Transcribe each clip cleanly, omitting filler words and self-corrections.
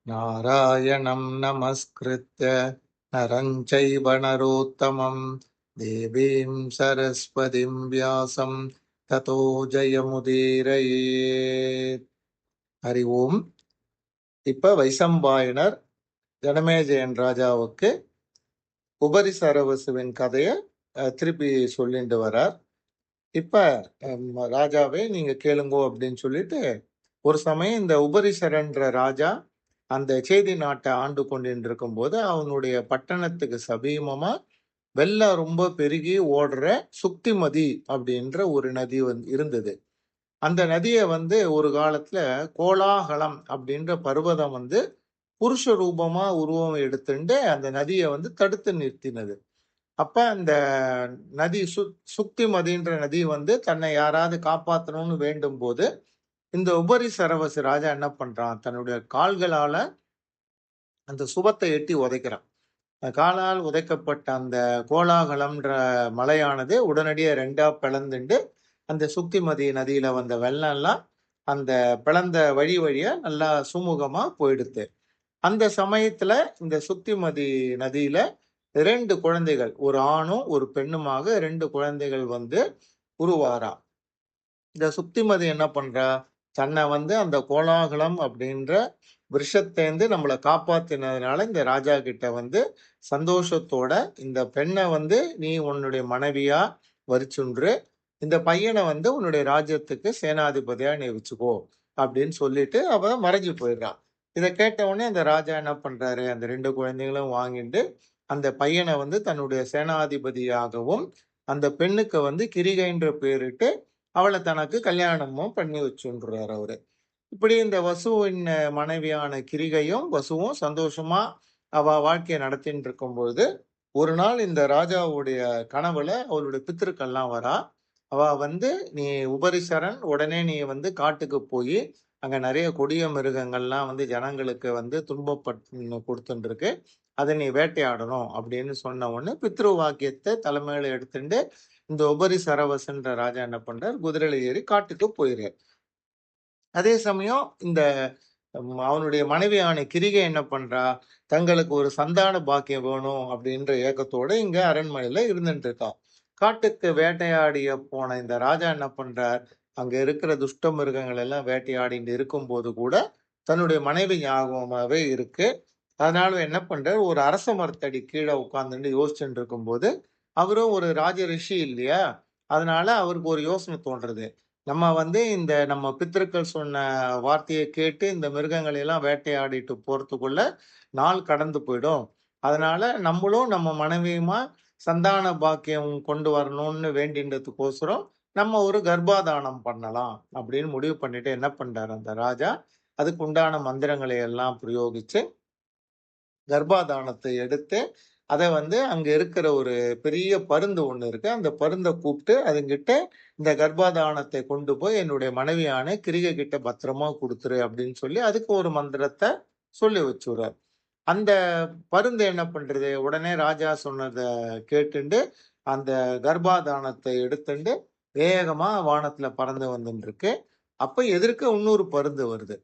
நாராயணம் நமஸ்கிருத்ய நரம் சைவ நரோத்தமம் தேவீம் சரஸ்வதிம் வியாசம் ததோ ஜெயமுதீரயேத். ஹரி ஓம். இப்ப வைசம்பாயனர் ஜனமேஜயன் ராஜாவுக்கு உபரிசரவசுவின் கதையை திருப்பி சொல்லிட்டு வரார். இப்ப ராஜாவே நீங்க கேளுங்கோ அப்படின்னு சொல்லிட்டு, ஒரு சமயம் இந்த உபரிசரன்ற ராஜா அந்த சேதி நாட்டை ஆண்டு கொண்டு இருக்கும்போது அவனுடைய பட்டணத்துக்கு சமீபமா வெள்ளம் ரொம்ப பெருகி ஓடுற சுக்திமதி அப்படின்ற ஒரு நதி இருந்தது. அந்த நதியை ஒரு காலத்துல கோலாகலம் அப்படின்ற பர்வதம் புருஷ ரூபமா உருவம் எடுத்துட்டு அந்த நதியை தடுத்து நிறுத்தினது. அப்ப அந்த நதி சுக்திமதின்ற நதி தன்னை யாராவது காப்பாற்றணும்னு வேண்டும் போது இந்த உபரி சரவசு ராஜா என்ன பண்றான், தன்னுடைய கால்களால அந்த சுபத்தை எட்டி உதைக்கிறான். காலால் உதைக்கப்பட்ட அந்த கோலாகலம்ன்ற மலையானது உடனடியே ரெண்டா பிளந்துண்டு அந்த சுக்திமதி நதியில வந்த வெள்ளம்லாம் அந்த பிளந்த வழியா நல்லா சுமூகமா போயிடுது. அந்த சமயத்துல இந்த சுக்திமதி நதியில 2 குழந்தைகள், ஒரு ஆணும் ஒரு பெண்ணுமாக 2 குழந்தைகள் உருவாரா. இந்த சுக்திமதி என்ன பண்றா, தன்னை அந்த கோலாகலம் அப்படின்ற விஷத்தேந்து நம்மளை காப்பாத்தினதுனால இந்த ராஜா கிட்ட சந்தோஷத்தோட இந்த பெண்ணை நீ உன்னுடைய மனைவியா வரிச்சுன்று, இந்த பையனை உன்னுடைய ராஜ்யத்துக்கு சேனாதிபதியா நீ வச்சுக்கோ அப்படின்னு சொல்லிட்டு அவ மறைஞ்சு போயிடுறான். இதை கேட்ட உடனே அந்த ராஜா என்ன பண்றாரு, அந்த 2 குழந்தைகளும் வாங்கிட்டு அந்த பையனை தன்னுடைய சேனாதிபதியாகவும் அந்த பெண்ணுக்கு கிரிகைன்ற பேரிட்டு அவளை தனக்கு கல்யாணமும் பண்ணி வச்சுன்றார் அவரு. இப்படி இந்த வசுவின் மனைவியான கிரிகையும் வசுவும் சந்தோஷமா அவ வாழ்க்கையை நடத்தின்னு இருக்கும்பொழுது ஒரு நாள் இந்த ராஜாவுடைய கனவுல அவளுடைய பித்திருக்கள்லாம் வரா. அவ நீ உபரிசரன், உடனே நீ காட்டுக்கு போய் அங்க நிறைய கொடிய மிருகங்கள்லாம் ஜனங்களுக்கு துன்பப்பட்டு கொடுத்துட்டு இருக்கு, அதை நீ வேட்டையாடணும் அப்படின்னு சொன்ன உடனே பித்ரு வாக்கியத்தை தலைமையில எடுத்துட்டு இந்த உபரி சரவசன்ற ராஜா என்ன பண்றார், குதிரையில ஏறி காட்டுக்கு போயிடுறார். அதே சமயம் இந்த அவனுடைய மனைவியான கிரிகை என்ன பண்றா, தங்களுக்கு ஒரு சந்தான பாக்கியம் வேணும் அப்படின்ற ஏக்கத்தோட இங்க அரண்மனையில இருந்துட்டு இருக்கா. காட்டுக்கு வேட்டையாடிய போன இந்த ராஜா என்ன பண்றார், அங்க இருக்கிற துஷ்ட மிருகங்கள் எல்லாம் வேட்டையாடிட்டு இருக்கும் போது கூட தன்னுடைய மனைவி ஞாபகமாவே இருக்கு. அதனால என்ன பண்றார், ஒரு அரச மரத்தடி கீழே உட்கார்ந்துட்டு யோசிச்சுட்டு இருக்கும்போது, அவரும் ஒரு ராஜ ரிஷி இல்லையா, அதனால அவருக்கு ஒரு யோசனை தோன்றது. நம்ம இந்த நம்ம பித்திருக்கள் சொன்ன வார்த்தையை கேட்டு இந்த மிருகங்களை எல்லாம் வேட்டையாடிட்டு போறதுக்குள்ள நாள் கடந்து போயிடும். அதனால நம்மளும் நம்ம மனைவியுமா சந்தான பாக்கியம் கொண்டு வரணும்னு வேண்டின்றதுக்கோசரம் நம்ம ஒரு கர்ப்பாதானம் பண்ணலாம் அப்படின்னு முடிவு பண்ணிட்டு என்ன பண்றாரு அந்த ராஜா, அதுக்கு உண்டான மந்திரங்களை எல்லாம் பிரயோகிச்சு கர்ப்பாதானத்தை எடுத்து அதை அங்க இருக்கிற ஒரு பெரிய பருந்து ஒண்ணு இருக்கு, அந்த பருந்தை கூப்பிட்டு அதுங்கிட்ட இந்த கர்ப்பாதானத்தை கொண்டு போய் என்னுடைய மனைவியான கிரிகை கிட்ட பத்திரமா கொடுத்துரு அப்படின்னு சொல்லி அதுக்கு ஒரு மந்திரத்தை சொல்லி வச்சுடுறார். அந்த பருந்து என்ன பண்றது, உடனே ராஜா சொன்னதை கேட்டுண்டு அந்த கர்ப்பாதானத்தை எடுத்துண்டு வேகமா வானத்துல பறந்து வந்துட்டு இருக்கு. அப்ப எதிர்க்க இன்னொரு பருந்து வருது.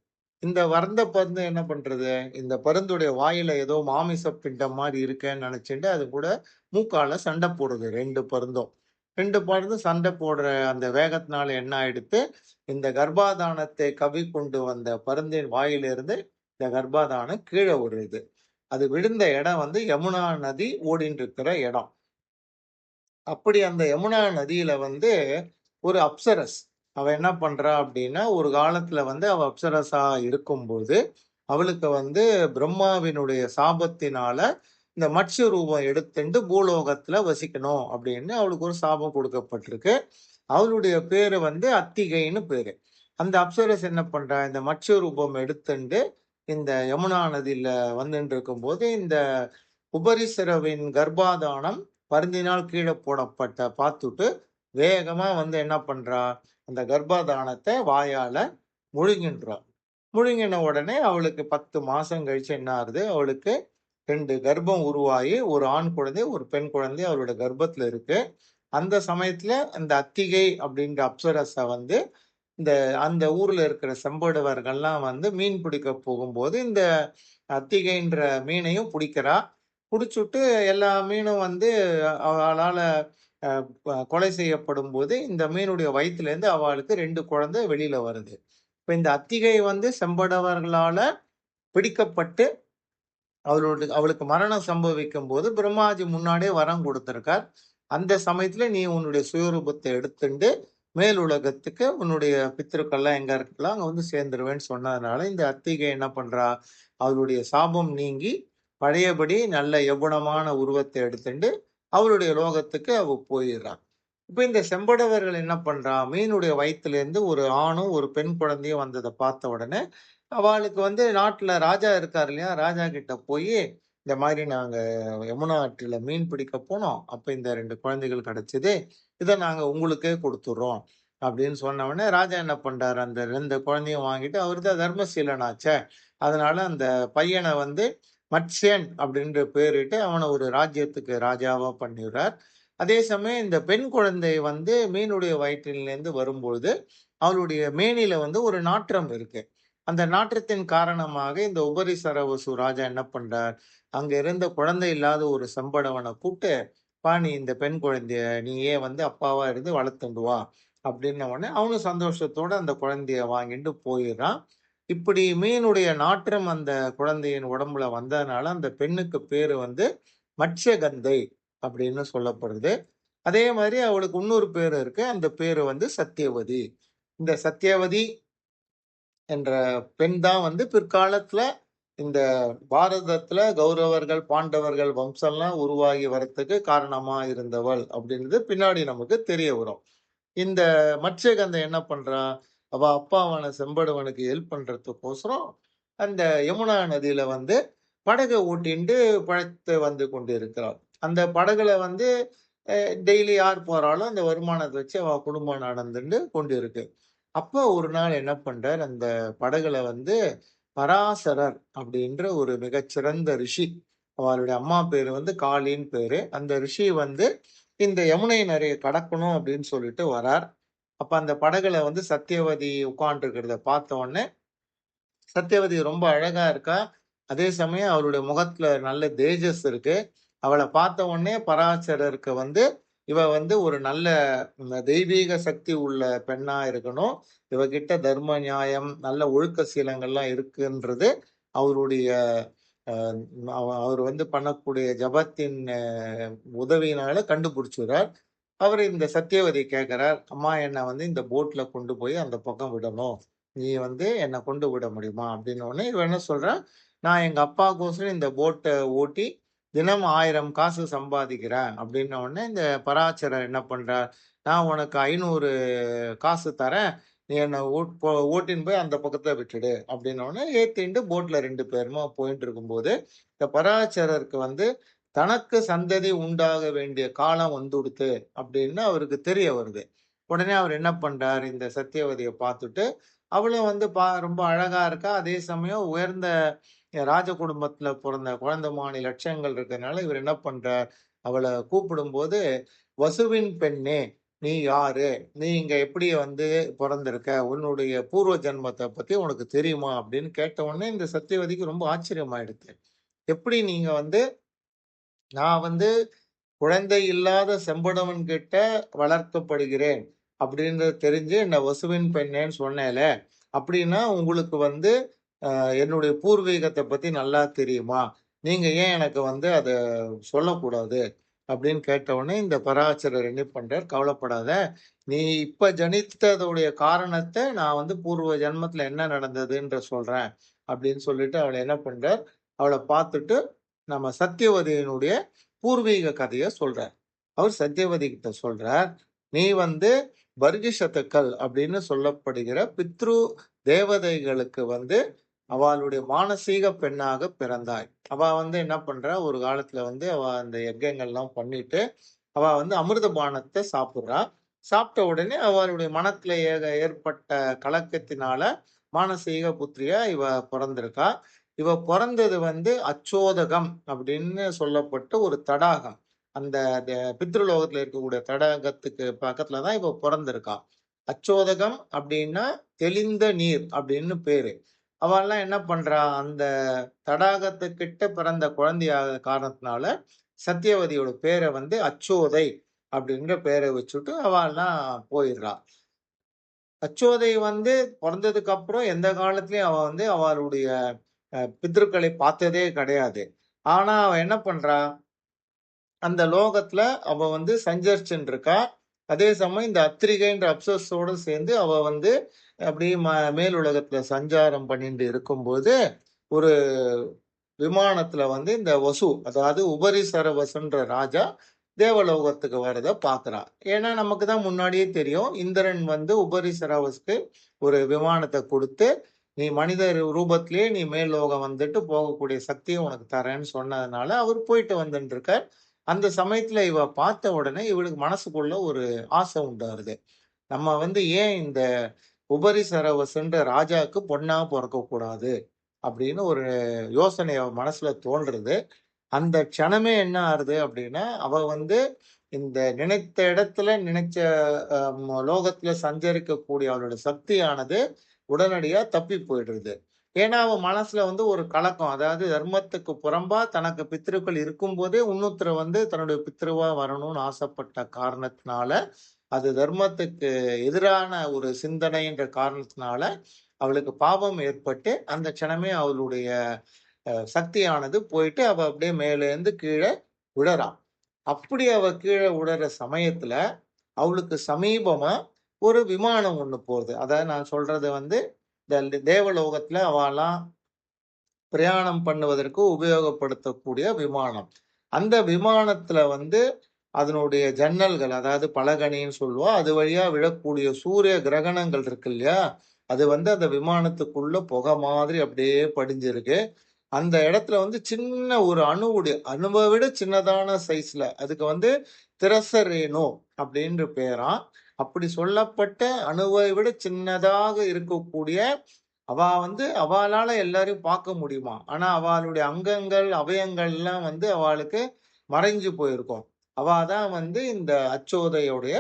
இந்த வறந்த பருந்து என்ன பண்றது, இந்த பருந்துடைய வாயில ஏதோ மாமிச பிண்டம் மாதிரி இருக்கேன்னு நினைச்சுட்டு அது கூட மூக்கால சண்டை போடுது. 2 பருந்தும் 2 பருந்தும் சண்டை போடுற அந்த வேகத்தினால என்ன ஆயிடுத்து, இந்த கர்ப்பாதானத்தை கவி கொண்டு வந்த பருந்தின் வாயிலிருந்து இந்த கர்ப்பாதானம் கீழே விடுறது. அது விழுந்த இடம் யமுனா நதி ஓடிட்டு இருக்கிற இடம். அப்படி அந்த யமுனா நதியில ஒரு அப்சரஸ் அவ என்ன பண்றா அப்படின்னா, ஒரு காலத்துல அவ அப்சரஸா இருக்கும்போது அவளுக்கு பிரம்மாவினுடைய சாபத்தினால இந்த மத்ஸ்ய ரூபம் எடுத்துட்டு பூலோகத்துல வசிக்கணும் அப்படின்னு அவளுக்கு ஒரு சாபம் கொடுக்கப்பட்டிருக்கு. அவளுடைய பேரு அத்திகைன்னு பேரு. அந்த அப்சரஸ் என்ன பண்றா, இந்த மத்ஸ்ய ரூபம் எடுத்துட்டு இந்த யமுனா நதியில வந்துட்டு இருக்கும்போது இந்த உபரிசரவின் கர்ப்பாதானம் பருந்தினால் கீழே போடப்பட்ட பார்த்துட்டு வேகமா என்ன பண்றா, அந்த கர்ப்பாதானத்தை வாயால முழுங்கின்றா. முழுங்கின உடனே அவளுக்கு 10 மாசம் கழிச்சு என்ன ஆகுது, அவளுக்கு 2 கர்ப்பம் உருவாகி ஒரு ஆண் குழந்தை ஒரு பெண் குழந்தை அவளோட கர்ப்பத்துல இருக்கு. அந்த சமயத்துல அந்த அத்திகை அப்படின்ற அப்சரஸ இந்த அந்த ஊர்ல இருக்கிற செம்படவர்கள்லாம் வந்து மீன் பிடிக்க போகும்போது இந்த அத்திகைன்ற மீனையும் பிடிக்கிறா. புடிச்சுட்டு எல்லா மீனும் வந்து அவளால அ கொலை செய்யப்படும்போது, இந்த மீனுடைய வயித்துலேருந்து அவளுக்கு 2 குழந்தை வெளியில வருது. இப்ப இந்த அத்திகை வந்து செம்படவர்களால பிடிக்கப்பட்டு அவளுக்கு மரணம் சம்பவிக்கும்போது பிரம்மாஜி முன்னாடியே வரம் கொடுத்திருக்கார். அந்த சமயத்துல நீ உன்னுடைய சுயரூபத்தை எடுத்துண்டு மேல் உலகத்துக்கு உன்னுடைய பித்திருக்கள்லாம் எங்க இருக்கலாம் அங்க வந்து சேர்ந்துருவேன்னு சொன்னதுனால இந்த அத்திகை என்ன பண்றா? அவளுடைய சாபம் நீங்கி பழையபடி நல்ல யௌவனமான உருவத்தை எடுத்துண்டு அவளுடைய லோகத்துக்கு அவ போயிடுறா. இப்ப இந்த செம்படவர்கள் என்ன பண்றா? மீனுடைய வயிற்றிலிருந்து ஒரு ஆணும், ஒரு பெண் குழந்தையும் வந்தத பார்த்த உடனே, அவாளுக்கு வந்து நாட்டுல ராஜா இருக்காரு இல்லையா? ராஜா கிட்ட போயி, இந்த மாரி நாங்க யமுனா ஆற்றில மீன் பிடிக்க போனோம். அப்ப இந்த 2 குழந்தைகள் கிடைச்சது. இத நாங்க உங்களுக்கே குடுத்துர்றோம். அப்படின்னு சொன்ன உடனே, ராஜா என்ன பண்றாரு? அந்த 2 குழந்தையும் வாங்கிட்டு அவரு தான் தர்மசீலனாச்சே. அதனால அந்த பையன வந்து மத்ஸ்யன் அப்படின்ற பேரிட்டு அவன ஒரு ராஜ்யத்துக்கு ராஜாவா பண்ணிடுறார். அதே சமயம் இந்த பெண் குழந்தை வந்து மீனுடைய வயிற்றிலிருந்து வரும்பொழுது, அவளுடைய மேனியில வந்து ஒரு நாற்றம் இருக்கு. அந்த நாற்றத்தின் காரணமாக இந்த உபரிசரவசு ராஜா என்ன பண்றார், அங்க இருந்த குழந்தை இல்லாத ஒரு செம்படவன கூப்ட்டு, "அப்பா நீ இந்த பெண் குழந்தைய நீயே வந்து அப்பாவா இருந்து வளர்த்துண்டு வா" அப்படின்ன உடனே அவனும் சந்தோஷத்தோட அந்த குழந்தைய வாங்கிட்டு போயிடுறான். இப்படி மீனுடைய நாற்றம் அந்த குழந்தையின் உடம்புல வந்ததுனால, அந்த பெண்ணுக்கு பேரு வந்து மத்ஸ்யகந்தை அப்படின்னு சொல்லப்படுது. அதே மாரி அவளுக்கு இன்னொரு பேரு இருக்கு. அந்த பேரு வந்து சத்தியவதி. இந்த சத்தியவதி என்ற பெண் தான் வந்து பிற்காலத்துல இந்த பாரதத்துல கௌரவர்கள், பாண்டவர்கள் வம்சம்லாம் உருவாகி வரத்துக்கு காரணமா இருந்தவள் அப்படின்றது பின்னாடி நமக்கு தெரிய வரும். இந்த மத்ஸ்யகந்தை என்ன பண்றா? அவ அப்பாவான செம்படவனுக்கு ஹெல்ப் பண்றதுக்கோசரம், அந்த யமுனா நதியில வந்து படக ஓட்டிண்டு பிழைத்து வந்து கொண்டிருக்கிறாள். அந்த படகுல வந்து அ டெய்லி யார் போறாளோ அந்த வருமானத்த வச்சு அவ குடும்பம் நடந்துண்டு கொண்டிருக்கு. அப்போ ஒரு நாள் என்ன பண்றார், அந்த படகுல வந்து பராசரர் அப்படின்ற ஒரு மிகச்சிறந்த ரிஷி. அவருடைய அம்மா பேரு வந்து காளின்னு பேரு. அந்த ரிஷி வந்து இந்த யமுனை நதிய கடக்கணும் அப்படின்னு சொல்லிட்டு வரார். அப்ப அந்த படகுல வந்து சத்தியவதி உட்கார்ந்திருக்கிறத பார்த்த உடனே, சத்தியவதி ரொம்ப அழகா இருக்கா. அதே சமயம் அவளுடைய முகத்துல நல்ல தேஜஸ் இருக்கு. அவள பார்த்த உடனே பராசரருக்கு வந்து, இவ வந்து ஒரு நல்ல தெய்வீக சக்தி உள்ள பெண்ணா இருக்கணும். இவகிட்ட தர்ம, நியாயம், நல்ல ஒழுக்க சீலங்கள்லாம் இருக்குன்றது அவருடைய அ அவர் வந்து பண்ணக்கூடிய ஜபத்தின் உதவியினால கண்டுபிடிச்சுர்றார். அவரு இந்த சத்தியவதி கேட்கிறார், "அம்மா என்ன வந்து இந்த போட்ல கொண்டு போய் அந்த பக்கம் விடணும். நீ வந்து என்ன கொண்டு விட முடியுமா?" அப்படின்னோனே, இவ என்ன சொல்றா, "நான் எங்க அப்பாவுக்கோசரம் இந்த போட்ட ஓட்டி தினம் 1000 காசு சம்பாதிக்கிறேன்." அப்படின்ன உடனே இந்த பராசரர் என்ன பண்றார், "நான் உனக்கு 500 காசு தரேன். நீ என்ன ஓட்டின்னு போய் அந்த பக்கத்துல விட்டுடு." அப்படின்ன உடனே ஏத்திண்டு போட்ல 2 பேருமா போயிட்டு இருக்கும்போது, இந்த பராசரருக்கு வந்து தனக்கு சந்ததி உண்டாக வேண்டிய காலம் வந்துடுத்து அப்படின்னு அவருக்கு தெரிய வருது. உடனே அவர் என்ன பண்றார், இந்த சத்தியவதிய பார்த்துட்டு, அவளும் வந்து ரொம்ப அழகா இருக்கா. அதே சமயம் உயர்ந்த ராஜ குடும்பத்துல பொறந்த குழந்தை மாணி லட்சணங்கள் இருக்கறனால, இவர் என்ன பண்றார், அவள கூப்பிடும்போது, "வசுவின் பெண்ணே! நீ யாரு? நீ இங்க எப்படி வந்து பொறந்திருக்க? உன்னுடைய பூர்வ ஜென்மத்த பத்தி உனக்கு தெரியுமா?" அப்படின்னு கேட்ட உடனே இந்த சத்தியவதிக்கு ரொம்ப ஆச்சரியமாயிடுத்து. எப்படி நீங்க வந்து நான் வந்து குழந்தை இல்லாத செம்படவன் கிட்ட வளர்க்கப்படுகிறேன் அப்படின்றது தெரிஞ்சு என்ன வசுவின் பெண்ணேன்னு சொன்னேல. அப்படின்னா உங்களுக்கு வந்து என்னுடைய பூர்வீகத்த பத்தி நல்லா தெரியுமா? நீங்க ஏன் எனக்கு வந்து அத சொல்லக்கூடாது? அப்படின்னு கேட்டவுடனே இந்த பராசரர் என்ன பண்றார், கவலைப்படாத. நீ இப்ப ஜனித்ததுடைய காரணத்த நான் வந்து பூர்வ ஜென்மத்துல என்ன நடந்ததுன்ற சொல்றேன். அப்படின்னு சொல்லிட்டு அவள என்ன பண்றார், அவள பார்த்துட்டு நம்ம சத்தியவதியினுடைய பூர்வீக கதைய சொல்றார். அவர் சத்தியவதி கிட்ட சொல்றார், "நீ வந்து பர்கிஷத்துக்கள் அப்படின்னு சொல்லப்படுகிற பித்ரு தேவதைகளுக்கு வந்து அவளுடைய மானசீக பெண்ணாக பிறந்தாய்." அவ வந்து என்ன பண்றா, ஒரு காலத்துல வந்து அவ அந்த யজ্ঞங்கள்லாம் பண்ணிட்டு, அவ வந்து அமிர்த பானத்த சாப்பிடுறா. சாப்பிட்ட உடனே அவளுடைய மனத்துல ஏற்பட்ட கலக்கத்தினால மானசீக புத்திரியா இவ பொறந்திருக்கா. இவ பொறந்தது வந்து அச்சோதகம் அப்படின்னு சொல்லப்பட்ட ஒரு தடாகம். அந்த பித்ருலோகத்துல இருக்கக்கூடிய தடாகத்துக்கு பக்கத்துல தான் இவ பொறந்திருக்கா. அச்சோதகம் அப்படின்னா தெளிந்த நீர் அப்படின்னு பேரு. அவெல்லாம் என்ன பண்றா, அந்த தடாகத்துக்கிட்ட பிறந்த குழந்தையாக காரணத்தினால சத்தியவதியோட பேரை வந்து அச்சோதை அப்படின்ற பேரை வச்சுட்டு அவெல்லாம் போயிடுறா. அச்சோதை வந்து பொறந்ததுக்கு அப்புறம் எந்த காலத்திலயும் அவ வந்து அவளுடைய பித்ருக்களை பார்த்ததே கிடையாது. ஆனா அவ என்ன பண்றா, அந்த லோகத்துல அவ வந்து சஞ்சரிச்சுட்டு இருக்கா. அதே சமயம் இந்த அத்திரிகைன்ற அப்சரஸோட சேர்ந்து அவ வந்து அப்படியே மேல் உலகத்துல சஞ்சாரம் பண்ணிட்டு இருக்கும்போது ஒரு விமானத்துல வந்து இந்த வசு, அதாவது உபரிசர வசுன்ற ராஜா தேவலோகத்துக்கு வரத பாக்குறா. ஏன்னா நமக்கு தான் முன்னாடியே தெரியும், இந்திரன் வந்து உபரிசரவஸ்க்கு ஒரு விமானத்தை கொடுத்து, நீ மனித ரூபத்திலேயே நீ மேல் லோகம் வந்துட்டு போகக்கூடிய சக்தியை உனக்கு தரேன்னு சொன்னதுனால அவர் போயிட்டு வந்துட்டு இருக்கார். அந்த சமயத்துல இவ பார்த்த உடனே இவளுக்கு மனசுக்குள்ள ஒரு ஆசை உண்டாருது. நம்ம வந்து ஏன் இந்த உபரிசரவசுன்ற ராஜாவுக்கு பொண்ணா பிறக்க கூடாது அப்படின்னு ஒரு யோசனை அவ மனசுல தோன்றுறது. அந்த க்ஷணமே என்ன ஆறுது அப்படின்னா, அவ வந்து இந்த நினைத்த இடத்துல நினைச்ச லோகத்துல சஞ்சரிக்கக்கூடிய அவளோட சக்தியானது உடனடியா தப்பி போயிடுது. ஏன்னா, அவ மனசுல வந்து ஒரு கலக்கம். அதாவது தர்மத்துக்கு புறம்பா தனக்கு பித்ருக்கள் இருக்கும்போதே இன்னொருத்தர் வந்து தன்னுடைய பித்ருவா வரணும்னு ஆசைப்பட்ட காரணத்தினால, அது தர்மத்துக்கு எதிரான ஒரு சிந்தனைன்ற காரணத்தினால, அவளுக்கு பாவம் ஏற்பட்டு, அந்த க்ஷணமே அவளுடைய சக்தியானது போயிட்டு அவ அப்படியே மேலேருந்து கீழே விழறா. அப்படி அவ கீழே விழற சமயத்துல அவளுக்கு சமீபமா ஒரு விமானம் ஒண்ணு போகுது. அதாவது நான் சொல்றது வந்து இந்த தேவலோகத்துல அவெல்லாம் பிரயாணம் பண்ணுவதற்கு உபயோகப்படுத்தக்கூடிய விமானம். அந்த விமானத்துல வந்து அதனுடைய ஜன்னல்கள், அதாவது பலகணின்னு சொல்லுவோம், அது வழியா விழக்கூடிய சூரிய கிரகணங்கள் இருக்கு இல்லையா, அது வந்து அந்த விமானத்துக்குள்ள புகை மாதிரி அப்படியே படிஞ்சிருக்கு. அந்த இடத்துல வந்து சின்ன ஒரு அணுவை விட சின்னதான சைஸ்ல அதுக்கு வந்து திரசரேனு அப்படின்ற பேராம். அப்படி சொல்லப்பட்ட அணுவை விட சின்னதாக இருக்கக்கூடிய அவ வந்து அவளால எல்லாரையும் பார்க்க முடியுமா, ஆனா அவளுடைய அங்கங்கள் அவயங்கள் எல்லாம் வந்து அவளுக்கு மறைஞ்சு போயிருக்கும். அவ தான் வந்து இந்த அச்சோதையுடைய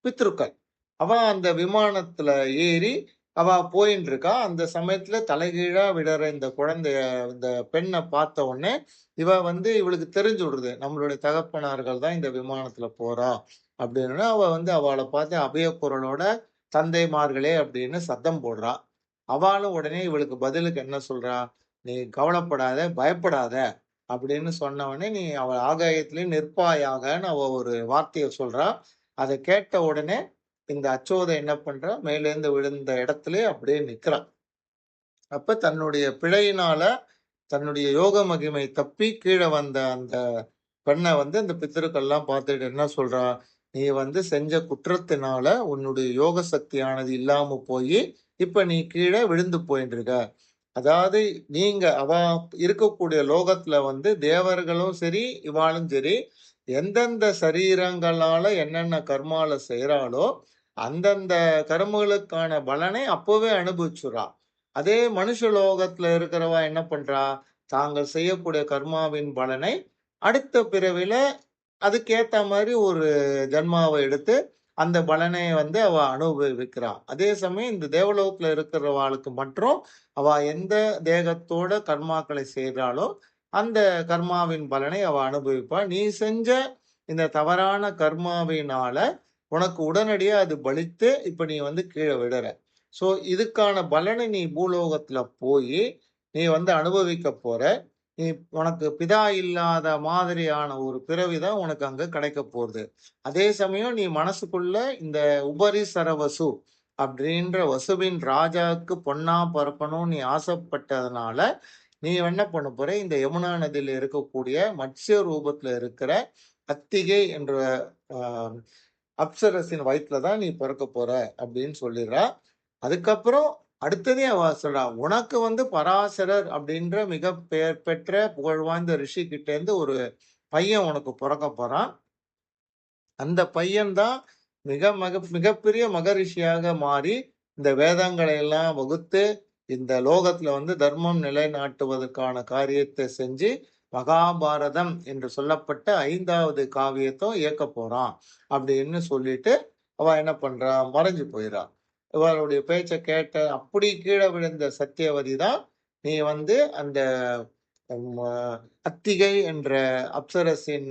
பித்ருக்கள். அவ அந்த விமானத்துல ஏறி அவ போயின்னு இருக்கா. அந்த சமயத்துல தலைகீழா விழற இந்த குழந்தைய, இந்த பெண்ணை பார்த்த உடனே இவ வந்து இவளுக்கு தெரிஞ்சு விடுது, நம்மளுடைய தகப்பனார்கள் தான் இந்த விமானத்துல போறா அப்படின்னு. அவ வந்து அவளை பார்த்து அபய குரலோட தந்தைமார்களே அப்படின்னு சத்தம் போடுறா. அவளும் உடனே இவளுக்கு பதிலுக்கு என்ன சொல்றா, நீ கவலைப்படாத, பயப்படாத அப்படின்னு சொன்ன உடனே நீ அவள் ஆகாயத்திலே நிற்பாயாகன்னு அவ ஒரு வார்த்தையை சொல்றா. அதை கேட்ட உடனே இந்த அச்சோதை என்ன பண்றா, மேலேந்து விழுந்த இடத்திலே அப்படியே நிக்கிறா. அப்ப தன்னுடைய பிழையினால தன்னுடைய யோக மகிமை தப்பி கீழே வந்த அந்த பெண்ணை வந்து அந்த பித்தருக்கள்லாம் பார்த்துட்டு என்ன சொல்றா, நீ வந்து செஞ்ச குற்றத்தினால உன்னுடைய யோக சக்தியானது இல்லாம போய் இப்ப நீ கீழே விழுந்து போயிட்டு இருக்க. அதாவது நீங்க அவ இருக்கக்கூடிய லோகத்துல வந்து தேவர்களும் சரி இவாளும் சரி எந்தெந்த சரீரங்களால என்னென்ன கர்மால செய்யறாளோ அந்தந்த கர்மங்களுக்கான பலனை அப்பவே அனுபவிச்சுறா. அதே மனுஷ லோகத்துல இருக்கிறவா என்ன பண்றா, தாங்கள் செய்யக்கூடிய கர்மாவின் பலனை அடுத்த பிறவில அதுக்கேத்த மாதிரி ஒரு ஜன்மாவை எடுத்து அந்த பலனை வந்து அவ அனுபவிக்கிறா. அதே சமயம் இந்த தேவலோகத்துல இருக்கிறவாளுக்கு மற்றும் அவ எந்த தேகத்தோட கர்மாக்களை செய்கிறாளோ அந்த கர்மாவின் பலனை அவ அனுபவிப்பா. நீ செஞ்ச இந்த தவறான கர்மாவினால உனக்கு உடனடியா அது பலித்து இப்ப நீ வந்து கீழே விடுற. சோ இதுக்கான பலனை நீ பூலோகத்துல போய் நீ வந்து அனுபவிக்க போற. நீ உனக்கு பிதா இல்லாத மாதிரியான ஒரு பிறவிதான் உனக்கு அங்க கிடைக்க போகுது. அதே சமயம் நீ மனசுக்குள்ள இந்த உபரிசரவசு அப்படின்ற வசுவின் ராஜாவுக்கு பொண்ணா பிறக்கணும்னு நீ ஆசைப்பட்டதுனால நீ என்ன பண்ண போற, இந்த யமுனா நதியில இருக்கக்கூடிய மத்ஸ்ய ரூபத்துல இருக்கிற அத்திகை என்ற ஆஹ், அப்சரசின் வயிற்றுல தான் நீ பிறக்க போற அப்படின்னு சொல்லிடுறா. அதுக்கப்புறம் அடுத்ததே அவ சொல்றா, உனக்கு வந்து பராசரர் அப்படின்ற மிக பெயர் பெற்ற புகழ்வாய்ந்த ரிஷி கிட்ட இருந்து ஒரு பையன் உனக்கு பிறக்க போறான். அந்த பையன்தான் மிகப்பெரிய மகரிஷியாக மாறி இந்த வேதங்களை எல்லாம் வகுத்து இந்த லோகத்துல வந்து தர்மம் நிலைநாட்டுவதற்கான காரியத்தை செஞ்சு மகாபாரதம் என்று சொல்லப்பட்ட 5வது காவியத்தை இயக்க போறான் அப்படின்னு சொல்லிட்டு அவ என்ன பண்றா? மறைஞ்சு போயிறா. இவளுடைய பேச்ச கேட்ட அப்படி கீழ விழுந்த சத்தியவதி தான், நீ வந்து அந்த ம அத்திகை என்ற அப்சரசின்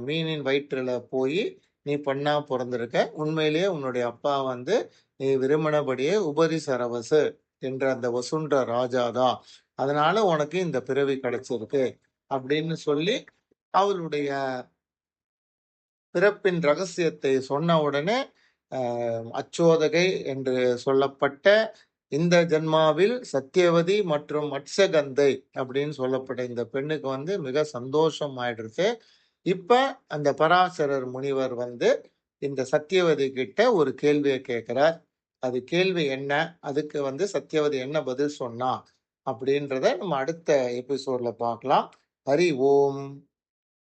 மீனின் வயிற்றில போயி, நீ பெண்ணா பொறந்திருக்க. உண்மையிலேயே உன்னுடைய அப்பா வந்து நீ விரும்பினபடியே உபரிசரவசு என்ற அந்த வசுண்ட ராஜா தான். அதனால உனக்கு இந்த பிறவி கிடைச்சிருக்கு. அப்படின்னு சொல்லி, அவளுடைய பிறப்பின் ரகசியத்தை சொன்ன உடனே, அ அச்சோதகை என்று சொல்லப்பட்ட இந்த ஜன்மாவில் சத்தியவதி மற்றும் மத்ஸ்யகந்தை அப்படின்னு சொல்லப்பட்ட இந்த பெண்ணுக்கு வந்து மிக சந்தோஷம் ஆயிடுச்சு. இப்ப அந்த பராசரர் முனிவர் வந்து இந்த சத்தியவதி கிட்ட ஒரு கேள்விய கேட்கிறார். அது கேள்வி என்ன? அதுக்கு வந்து சத்தியவதி என்ன பதில் சொன்னா? அப்படின்றத நம்ம அடுத்த எபிசோட்ல பார்க்கலாம். ஹரி ஓம்!